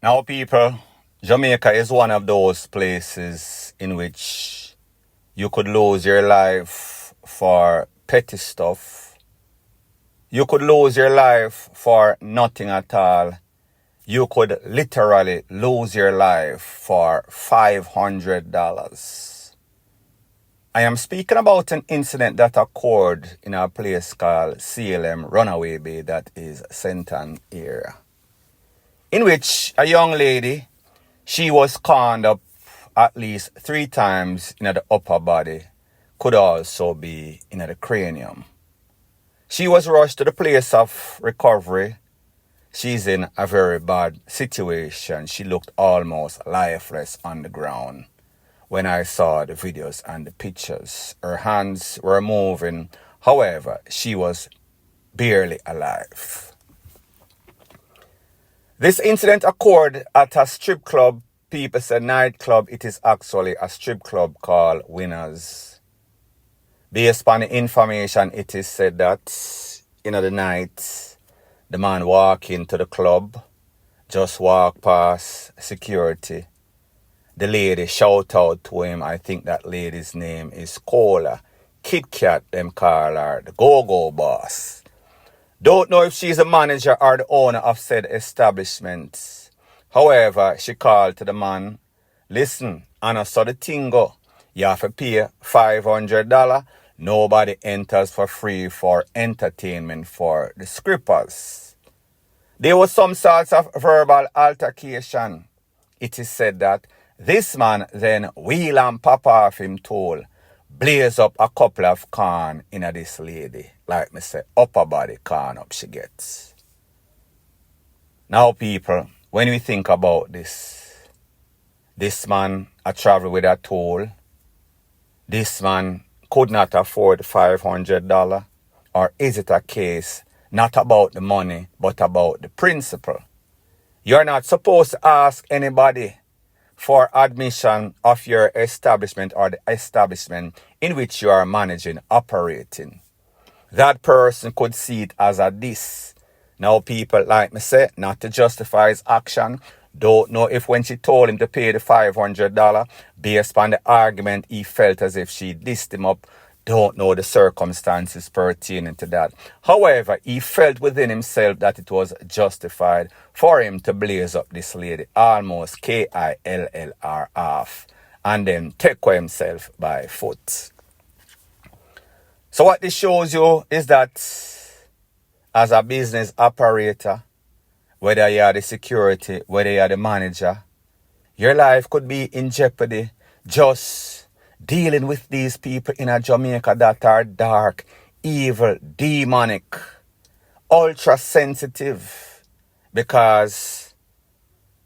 Now, people, Jamaica is one of those places in which you could lose your life for petty stuff. You could lose your life for nothing at all. You could literally lose your life for $500. I am speaking about an incident that occurred in a place called CLM Runaway Bay, that is Senton area, in which a young lady, she was conned up at least 3 times in the upper body, could also be in the cranium. She was rushed to the place of recovery. She's in a very bad situation. She looked almost lifeless on the ground. When I saw the videos and the pictures, her hands were moving. However, she was barely alive. This incident occurred at a strip club. People say nightclub. It is actually a strip club called Winners. Based on the information, it is said that in the night, the man walked into the club, just walked past security. The lady shout out to him. I think that lady's name is Cola. Kit Kat, them call her the GOGO boss. Don't know if she's a manager or the owner of said establishment. However, she called to the man, listen, I know so the thing go. You have to pay $500. Nobody enters for free for entertainment for the scrippers. There was some sorts of verbal altercation. It is said that this man then wheel and pop off him tool, blaze up a couple of corn in a this lady. Like me say, upper body corn up she gets. Now people, when we think about this man a travel with a tool. This man could not afford $500. Or is it a case not about the money, but about the principle? You're not supposed to ask anybody for admission of your establishment or the establishment in which you are managing, operating. That person could see it as a diss. Now people, like me say, not to justify his action, don't know if when she told him to pay the $500, based on the argument he felt as if she dissed him up, don't know the circumstances pertaining to that. However, he felt within himself that it was justified for him to blaze up this lady, almost KILLR off, and then take himself by foot. So what this shows you is that as a business operator, whether you are the security, whether you are the manager, your life could be in jeopardy just dealing with these people in a Jamaica that are dark, evil, demonic, ultra sensitive, because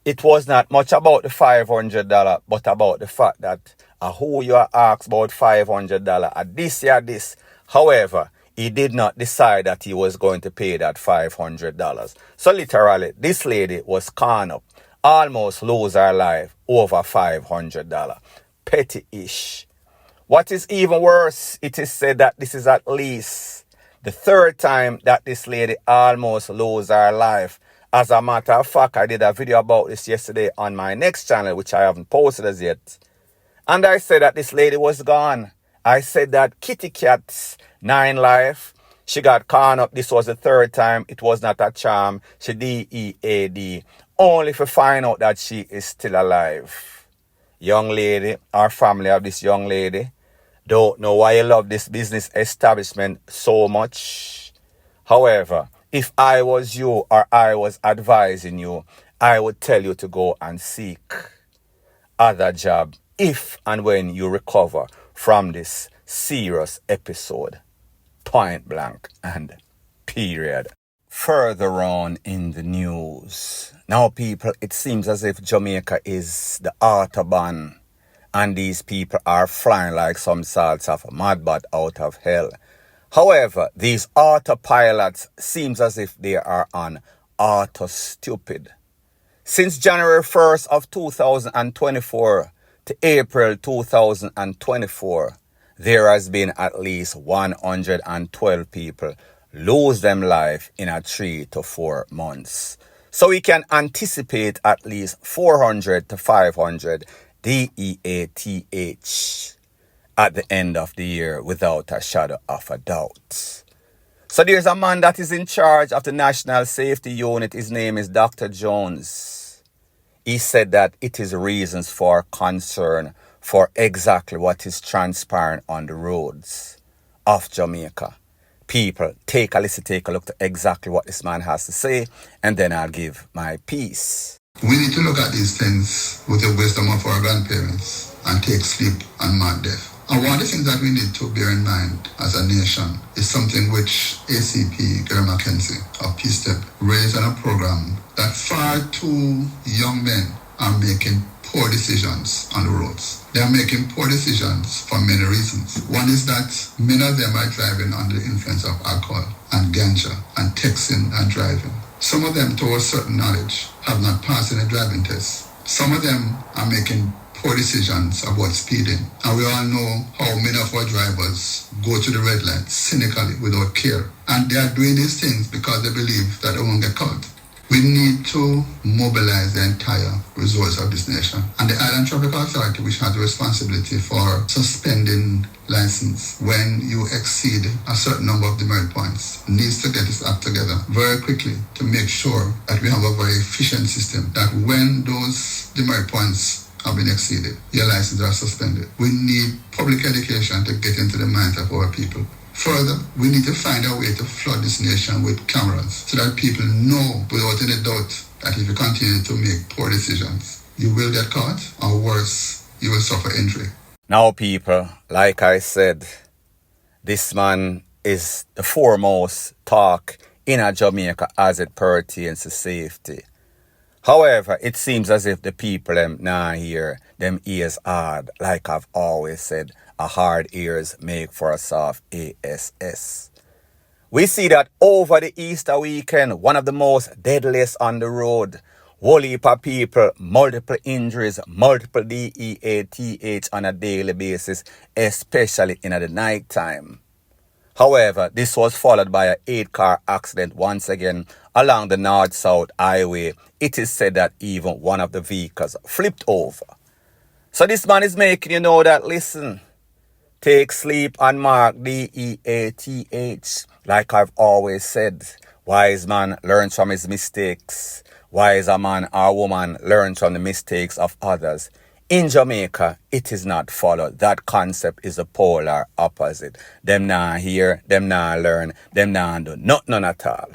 it was not much about the $500, but about the fact that who you are asked about $500, this. However, he did not decide that he was going to pay that $500. So literally, this lady was conned up, almost lose her life over $500. Petty-ish. What is even worse, it is said that this is at least the 3rd time that this lady almost lose her life. As a matter of fact, I did a video about this yesterday on my next channel, which I haven't posted as yet. And I said that this lady was gone. I said that Kitty Cat's 9 life, she got conned up. This was the 3rd time. It was not a charm. She DEAD. Only to find out that she is still alive. Young lady, our family of this young lady, don't know why you love this business establishment so much. However, if I was you or I was advising you, I would tell you to go and seek other job if and when you recover from this serious episode. Point blank and period. Further on in the news. Now people, it seems as if Jamaica is the Autobahn. And these people are flying like some sorts of madbot out of hell. However, these autopilots seems as if they are on auto-stupid. Since January 1st of 2024 to April 2024, there has been at least 112 people lose them life in a 3 to 4 months. So we can anticipate at least 400 to 500 DEATH at the end of the year without a shadow of a doubt. So there's a man that is in charge of the National Safety Unit. His name is Dr. Jones. He said that it is reasons for concern for exactly what is transpiring on the roads of Jamaica. People, take a listen, take a look to exactly what this man has to say, and then I'll give my piece. We need to look at these things with the wisdom of our grandparents and take sleep and mark death. And one of the things that we need to bear in mind as a nation is something which ACP Gary Mackenzie of Peace Step raised on a program that far too young men are making poor decisions on the roads. They are making poor decisions for many reasons. One is that many of them are driving under the influence of alcohol and ganja and texting and driving. Some of them, to a certain knowledge, have not passed any driving tests. Some of them are making poor decisions about speeding. And we all know how many of our drivers go to the red light cynically without care. And they are doing these things because they believe that they won't get caught. We need to mobilize the entire resource of this nation. And the Island Traffic Authority, which has the responsibility for suspending license when you exceed a certain number of demerit points, needs to get its act together very quickly to make sure that we have a very efficient system, that when those demerit points have been exceeded, your licenses are suspended. We need public education to get into the minds of our people. Further, we need to find a way to flood this nation with cameras so that people know without any doubt that if you continue to make poor decisions, you will get caught, or worse, you will suffer injury. Now, people, like I said, this man is the foremost talk in a Jamaica as it pertains to safety. However, it seems as if the people hear them ears hard, like I've always said, a hard ears make for a soft ASS. We see that over the Easter weekend, one of the most deadliest on the road, whole heap of people, multiple injuries, multiple DEATH on a daily basis, especially in the night time. However, this was followed by an 8-car accident once again along the north-south highway. It is said that even one of the vehicles flipped over. So this man is making you know that, listen, take sleep and mark DEATH. Like I've always said, wise man learns from his mistakes. Wise a man or woman learns from the mistakes of others. In Jamaica, it is not followed. That concept is the polar opposite. Them not hear, them not learn, them not do none at all.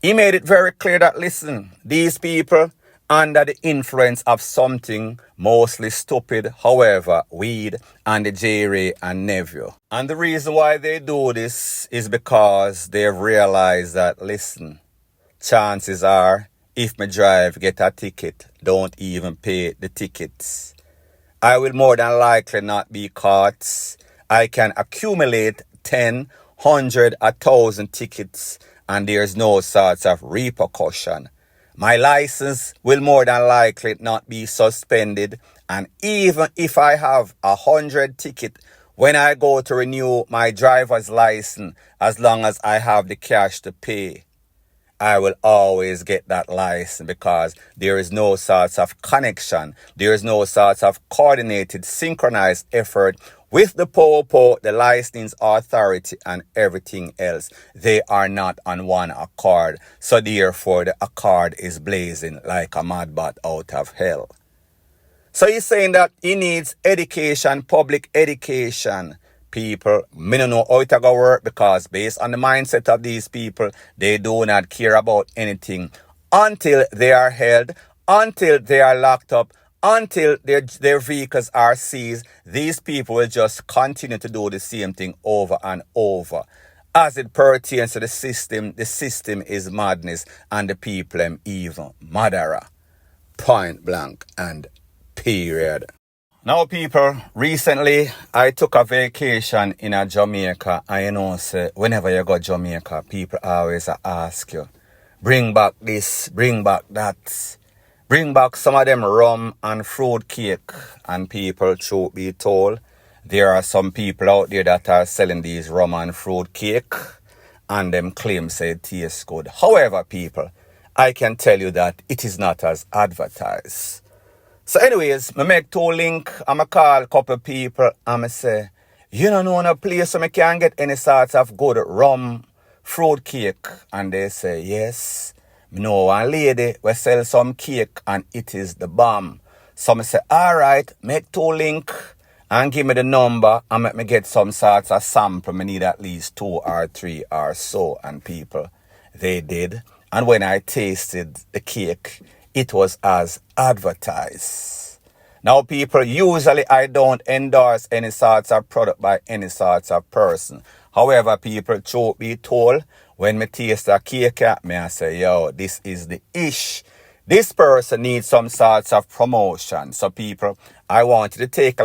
He made it very clear that, listen, these people under the influence of something mostly stupid, however, weed and the J-Ray and nephew. And the reason why they do this is because they've realized that, listen, chances are, if me drive, get a ticket, don't even pay the tickets, I will more than likely not be caught. I can accumulate 10, 100, 1,000 tickets and there's no sorts of repercussion. My license will more than likely not be suspended, and even if I have 100 tickets when I go to renew my driver's license, as long as I have the cash to pay, I will always get that license because there is no sorts of connection. There is no sorts of coordinated, synchronized effort with the POPO, the licensing authority, and everything else. They are not on one accord. So therefore, the accord is blazing like a mad bat out of hell. So he's saying that he needs education, public education. People, me don't know how it go work because based on the mindset of these people, they do not care about anything until they are held, until they are locked up, until their vehicles are seized. These people will just continue to do the same thing over and over. As it pertains to the system is madness and the people am even madder. Point blank and period. Now, people, recently I took a vacation in a Jamaica, and you know, say, whenever you go to Jamaica, people always ask you, bring back this, bring back that, bring back some of them rum and fruit cake. And people, truth be told, there are some people out there that are selling these rum and fruit cake, and them claim say it tastes good. However, people, I can tell you that it is not as advertised. So anyways, I make 2 link, I'm call a couple people, and I say, you don't know no place where I can get any sort of good rum fruit cake? And they say, yes. I know one lady will sell some cake and it is the bomb. So I say, alright, make 2 link and give me the number and make me get some sort of sample. I need at least 2 or 3 or so. And people, they did. And when I tasted the cake, it was as advertised. Now people, usually I don't endorse any sorts of product by any sorts of person. However, people, truth be told, when me taste a cake, me I say, yo, this is the ish. This person needs some sorts of promotion. So people, I want you to take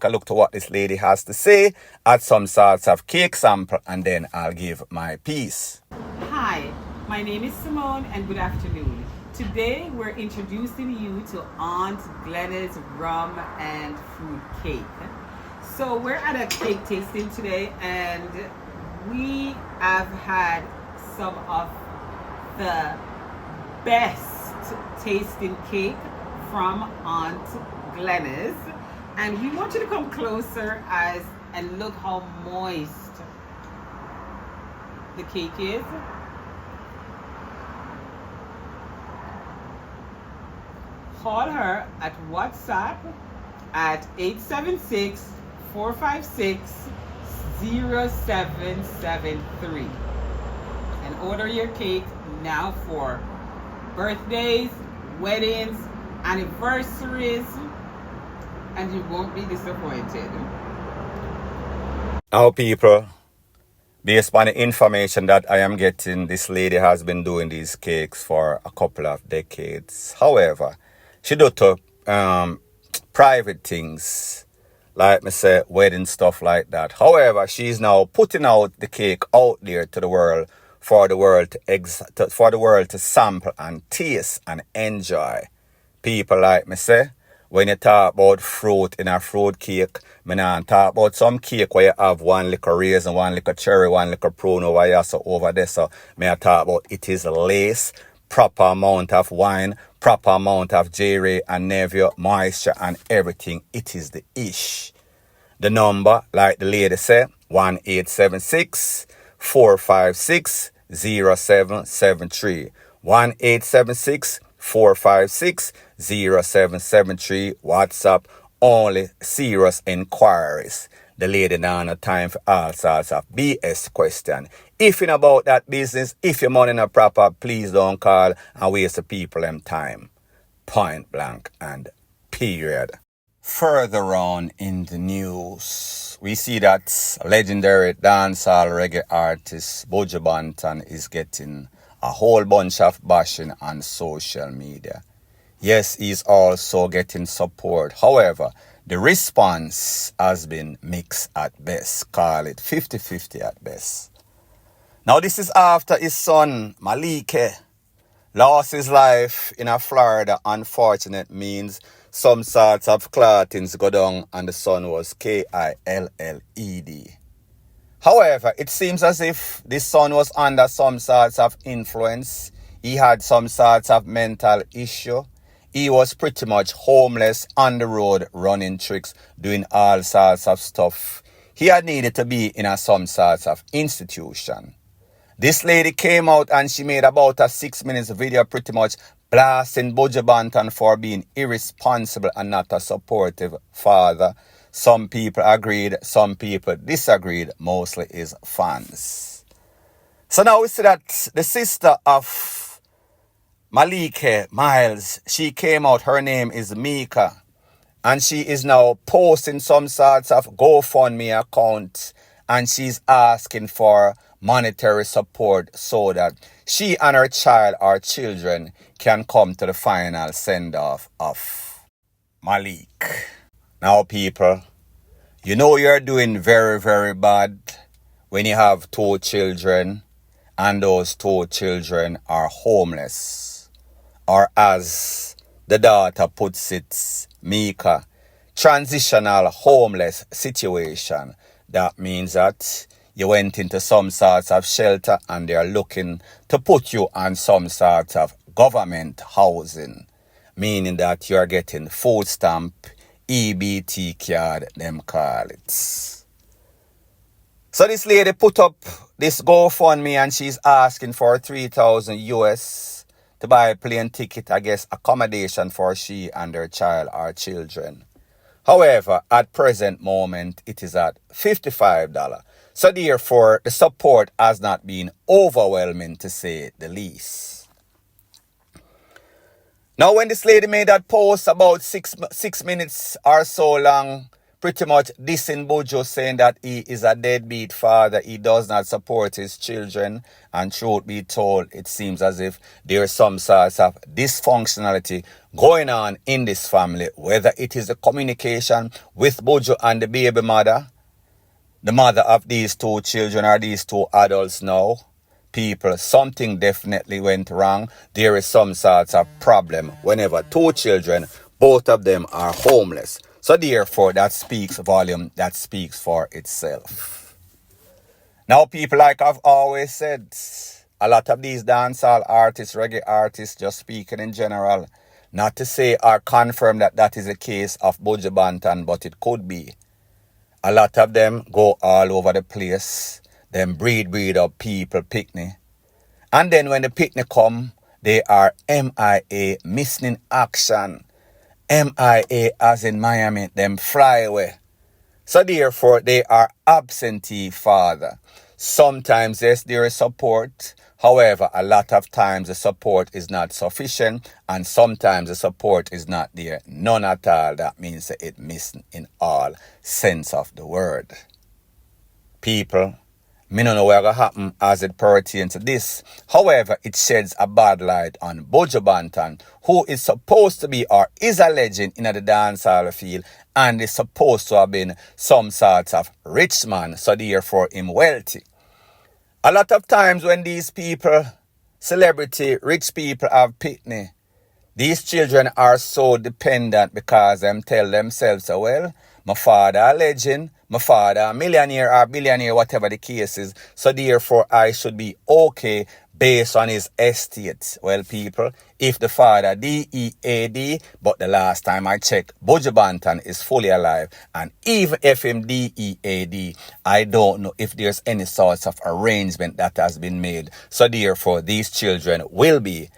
a look to what this lady has to say at some sorts of cake sample, and then I'll give my piece. Hi, my name is Simone and good afternoon. Today we're introducing you to Aunt Glenna's rum and fruit cake. So we're at a cake tasting today and we have had some of the best tasting cake from Aunt Glenna's, and we want you to come closer and look how moist the cake is. Call her at WhatsApp at 876-456-0773 and order your cake now for birthdays, weddings, anniversaries, and you won't be disappointed. Now people, based on the information that I am getting, this lady has been doing these cakes for a couple of decades. However, she do to private things, like me say, wedding stuff like that. However, she's now putting out the cake out there to the world for the world to sample and taste and enjoy. People, like me say, when you talk about fruit in a fruit cake, me not talk about some cake where you have 1 little raisin, 1 little cherry, 1 little prune over here, so over there. So me I talk about it is lace, proper amount of wine, proper amount of jerry and nevia, moisture and everything. It is the ish. The number, like the lady said, 1-876-456-0773. 1-876-456-0773. WhatsApp, only serious inquiries. The lady now no time for all sorts of BS question. If in about that business, if your money not proper, please don't call and waste the people them time. Point blank and period. Further on in the news, we see that legendary dancehall reggae artist Buju Banton is getting a whole bunch of bashing on social media. Yes, he's also getting support. However, the response has been mixed at best. Call it 50-50 at best. Now this is after his son, Malike, lost his life in a Florida. Unfortunate means some sorts of clottings go down and the son was KILLED. However, it seems as if this son was under some sorts of influence. He had some sorts of mental issue. He was pretty much homeless, on the road, running tricks, doing all sorts of stuff. He had needed to be in some sorts of institution. This lady came out and she made about a 6-minute video pretty much blasting Buju Banton for being irresponsible and not a supportive father. Some people agreed, some people disagreed, mostly his fans. So now we see that the sister of Malike Miles, she came out, her name is Mika, and she is now posting some sorts of GoFundMe account, and she's asking for monetary support so that she and her child or children can come to the final send-off of Malik. Now people, you know you're doing very, very bad when you have 2 children and those 2 children are homeless. Or as the daughter puts it, Mika, transitional homeless situation. That means that you went into some sorts of shelter and they are looking to put you on some sort of government housing, meaning that you are getting food stamp, EBT card, them call it. So this lady put up this GoFundMe and she's asking for 3,000 US to buy a plane ticket, I guess accommodation for she and her child or children. However, at present moment, it is at $55. So therefore, the support has not been overwhelming, to say the least. Now, when this lady made that post about six minutes or so long, pretty much dissing Buju, saying that he is a deadbeat father, he does not support his children, and truth be told, it seems as if there is some sort of dysfunctionality going on in this family, whether it is the communication with Buju and the baby mother, the mother of these two children or these two adults now. People, something definitely went wrong. There is some sort of problem whenever two children, both of them are homeless. So therefore, that speaks volume, that speaks for itself. Now, people, like I've always said, a lot of these dancehall artists, reggae artists, just speaking in general, not to say or confirm that that is the case of Buju Banton, but it could be. A lot of them go all over the place. Them breed up people, picnic. And then when the picnic come, they are MIA, missing in action. MIA as in Miami, them fly away. So therefore, they are absentee father. Sometimes, yes, there is support. However, a lot of times the support is not sufficient. And sometimes the support is not there. None at all. That means that it missing in all sense of the word. People, me don't know what will happen as it pertains to this. However, it sheds a bad light on Buju Banton, who is supposed to be or is a legend in the dancehall field and is supposed to have been some sort of rich man, so therefore him wealthy. A lot of times when these people, celebrity, rich people have picnic, these children are so dependent because them tell themselves, well, my father a legend, my father a millionaire or billionaire, whatever the case is. So therefore, I should be okay based on his estate. Well, people, if the father DEAD, but the last time I checked, Buju Banton is fully alive. And even if him DEAD, I don't know if there's any sort of arrangement that has been made. So therefore, these children will be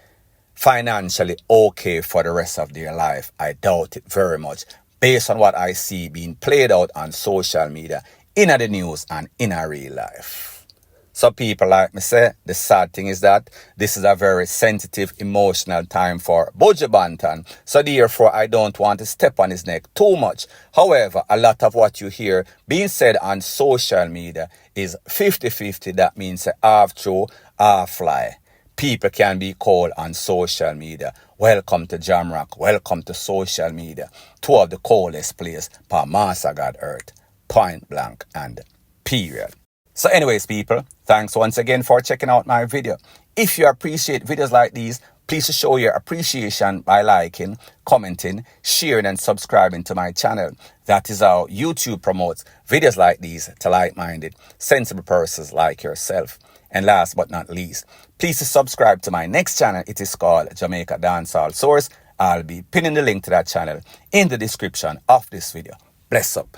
financially okay for the rest of their life. I doubt it very much, based on what I see being played out on social media, in the news and in a real life. So people, like me say, the sad thing is that this is a very sensitive, emotional time for Buju Banton. So therefore, I don't want to step on his neck too much. However, a lot of what you hear being said on social media is 50-50. That means half true, half lie. People can be called on social media. Welcome to Jamrock. Welcome to social media. Two of the coldest places per mass of God earth. Point blank and period. So anyways, people, thanks once again for checking out my video. If you appreciate videos like these, please show your appreciation by liking, commenting, sharing and subscribing to my channel. That is how YouTube promotes videos like these to like-minded, sensible persons like yourself. And last but not least, please subscribe to my next channel. It is called Jamaica Dancehall Source. I'll be pinning the link to that channel in the description of this video. Bless up.